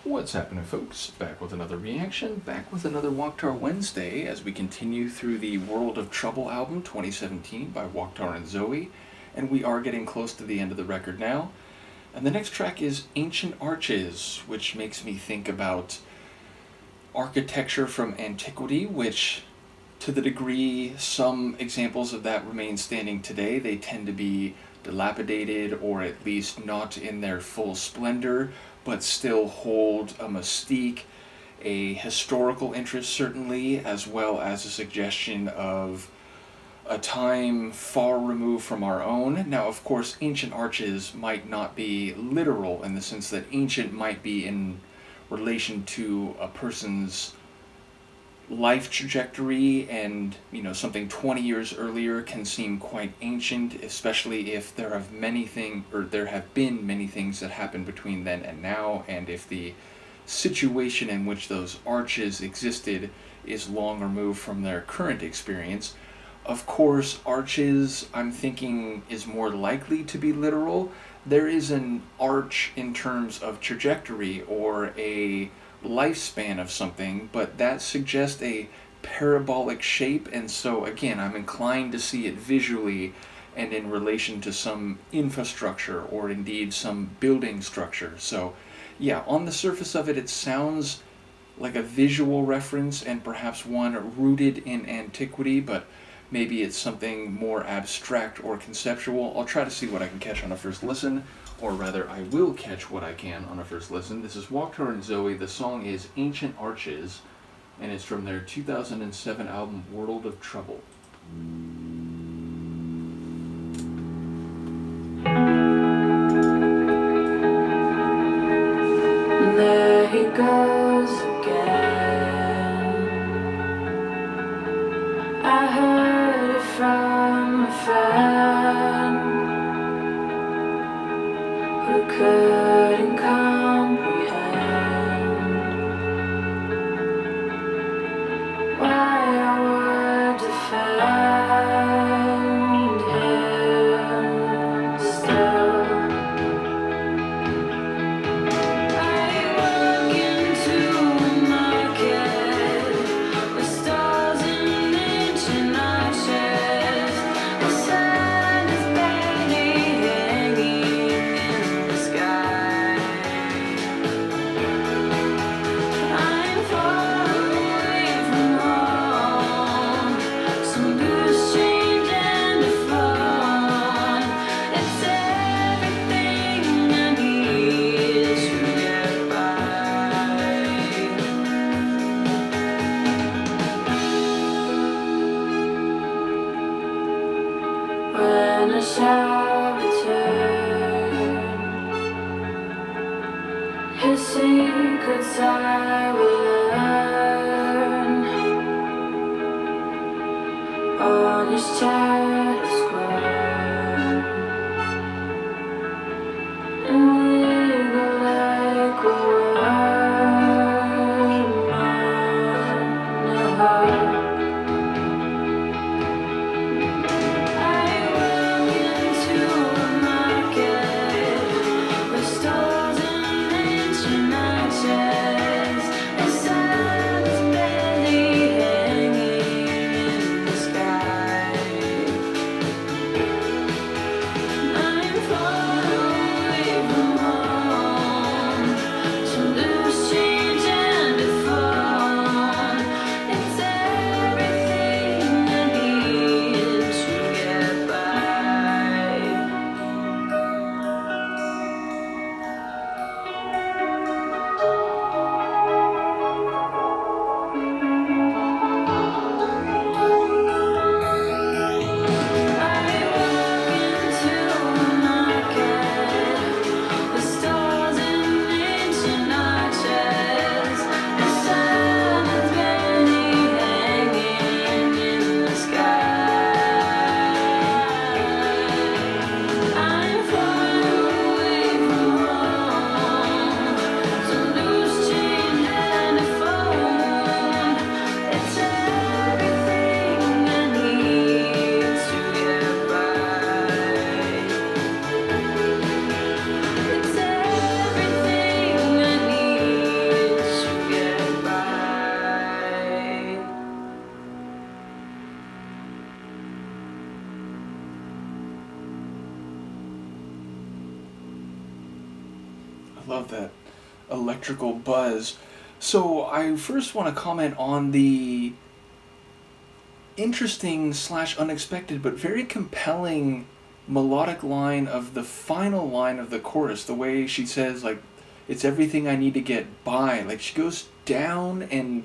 What's happening, folks? Back with another reaction, back with another Waaktaar Wednesday as we continue through the World of Trouble album 2017 by Waaktaar and Zoe, and we are getting close to the end of the record now. And the next track is Ancient Arches, which makes me think about architecture from antiquity, which, to the degree some examples of that remain standing today, they tend to be dilapidated or at least not in their full splendor, but still hold a mystique, a historical interest certainly, as well as a suggestion of a time far removed from our own. Now, of course, ancient arches might not be literal in the sense that ancient might be in relation to a person's life trajectory, and something 20 years earlier can seem quite ancient, especially if there have been many things that happened between then and now, and if the situation in which those arches existed is long removed from their current experience. Of course, arches, I'm thinking, is more likely to be literal. There is an arch in terms of trajectory or a lifespan of something, but that suggests a parabolic shape, and so again, I'm inclined to see it visually and in relation to some infrastructure or indeed some building structure. So yeah, on the surface of it, it sounds like a visual reference and perhaps one rooted in antiquity, but maybe it's something more abstract or conceptual. I'll try to see what I can catch on a first listen, or rather, I will catch what I can on a first listen. This is Waaktaar and Zoe. The song is Ancient Arches, and it's from their 2007 album World of Trouble. There he goes again. I heard it from a friend who couldn't comprehend why I would defend him still. I walk into a market with stalls and ancient arches. The sun is barely hanging in the sky. I'm far away from home, some loose change and a phone. It's everything I need to get by. When I shall return, his secrets I will learn. On his shadow square, and wiggle like a worm on a hook. I walk into a market with stalls and ancient arches. The sun is barely hanging in the sky. electrical buzz. So I first want to comment on the interesting slash unexpected but very compelling melodic line of the final line of the chorus. The way she says, like, it's everything I need to get by. Like, she goes down and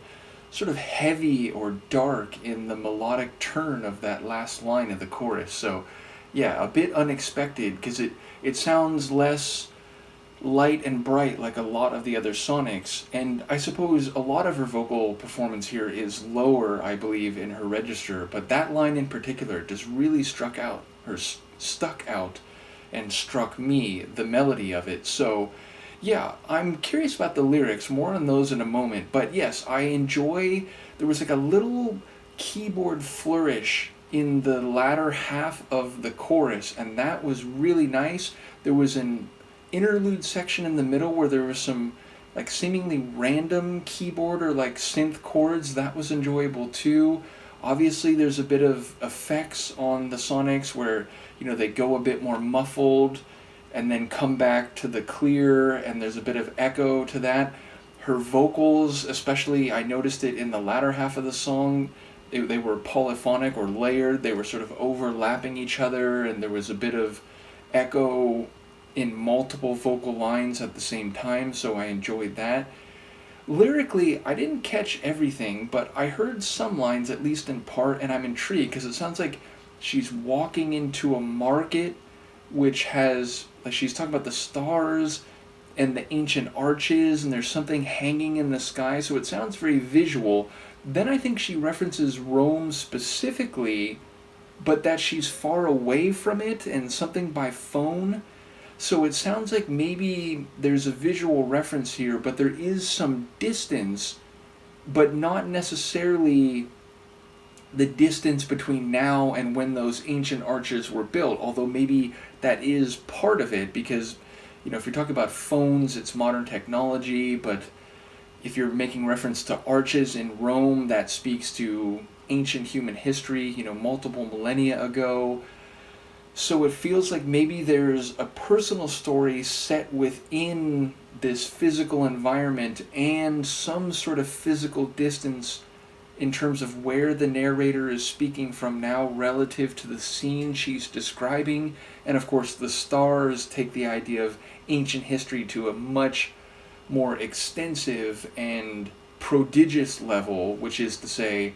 sort of heavy or dark in the melodic turn of that last line of the chorus. So yeah, a bit unexpected, because it sounds less light and bright like a lot of the other Sonics, and I suppose a lot of her vocal performance here is lower, I believe, in her register, but that line in particular just really stuck out and struck me, the melody of it. So yeah, I'm curious about the lyrics, more on those in a moment, but yes, I enjoy, there was like a little keyboard flourish in the latter half of the chorus, and that was really nice. There was an interlude section in the middle where there was some like seemingly random keyboard or like synth chords. That was enjoyable too. Obviously there's a bit of effects on the Sonics where, you know, they go a bit more muffled and then come back to the clear, and there's a bit of echo to that. Her vocals, especially, I noticed it in the latter half of the song, they were polyphonic or layered. They were sort of overlapping each other, and there was a bit of echo in multiple vocal lines at the same time, so I enjoyed that. Lyrically, I didn't catch everything, but I heard some lines, at least in part, and I'm intrigued because it sounds like she's walking into a market which has, like, she's talking about the stars and the ancient arches, and there's something hanging in the sky, so it sounds very visual. Then I think she references Rome specifically, but that she's far away from it and something by phone. So it sounds like maybe there's a visual reference here, but there is some distance, but not necessarily the distance between now and when those ancient arches were built, although maybe that is part of it, because, you know, if you're talking about phones, it's modern technology, but if you're making reference to arches in Rome, that speaks to ancient human history, you know, multiple millennia ago. So it feels like maybe there's a personal story set within this physical environment and some sort of physical distance in terms of where the narrator is speaking from now relative to the scene she's describing. And of course the stars take the idea of ancient history to a much more extensive and prodigious level, which is to say,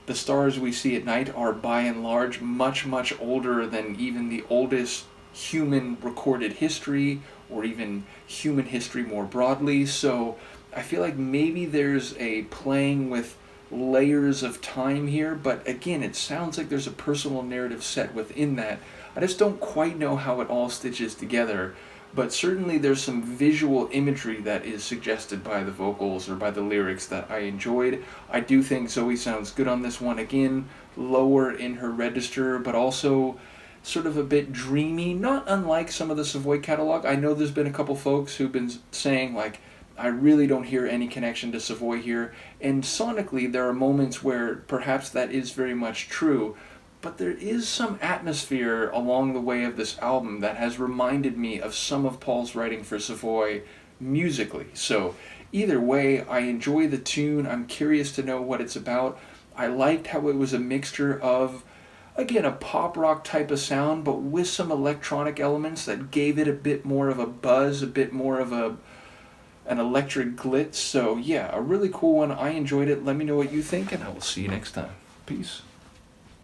the stars we see at night are by and large much, much older than even the oldest human recorded history, or even human history more broadly. So I feel like maybe there's a playing with layers of time here, but again, it sounds like there's a personal narrative set within that. I just don't quite know how it all stitches together, but certainly there's some visual imagery that is suggested by the vocals or by the lyrics that I enjoyed. I do think Zoe sounds good on this one. Again, lower in her register, but also sort of a bit dreamy, not unlike some of the Savoy catalog. I know there's been a couple folks who've been saying, like, I really don't hear any connection to Savoy here, and sonically there are moments where perhaps that is very much true, but there is some atmosphere along the way of this album that has reminded me of some of Paul's writing for Savoy musically. So either way, I enjoy the tune. I'm curious to know what it's about. I liked how it was a mixture of, again, a pop rock type of sound, but with some electronic elements that gave it a bit more of a buzz, a bit more of an electric glitz. So yeah, a really cool one. I enjoyed it. Let me know what you think, and I will see you next time. Peace.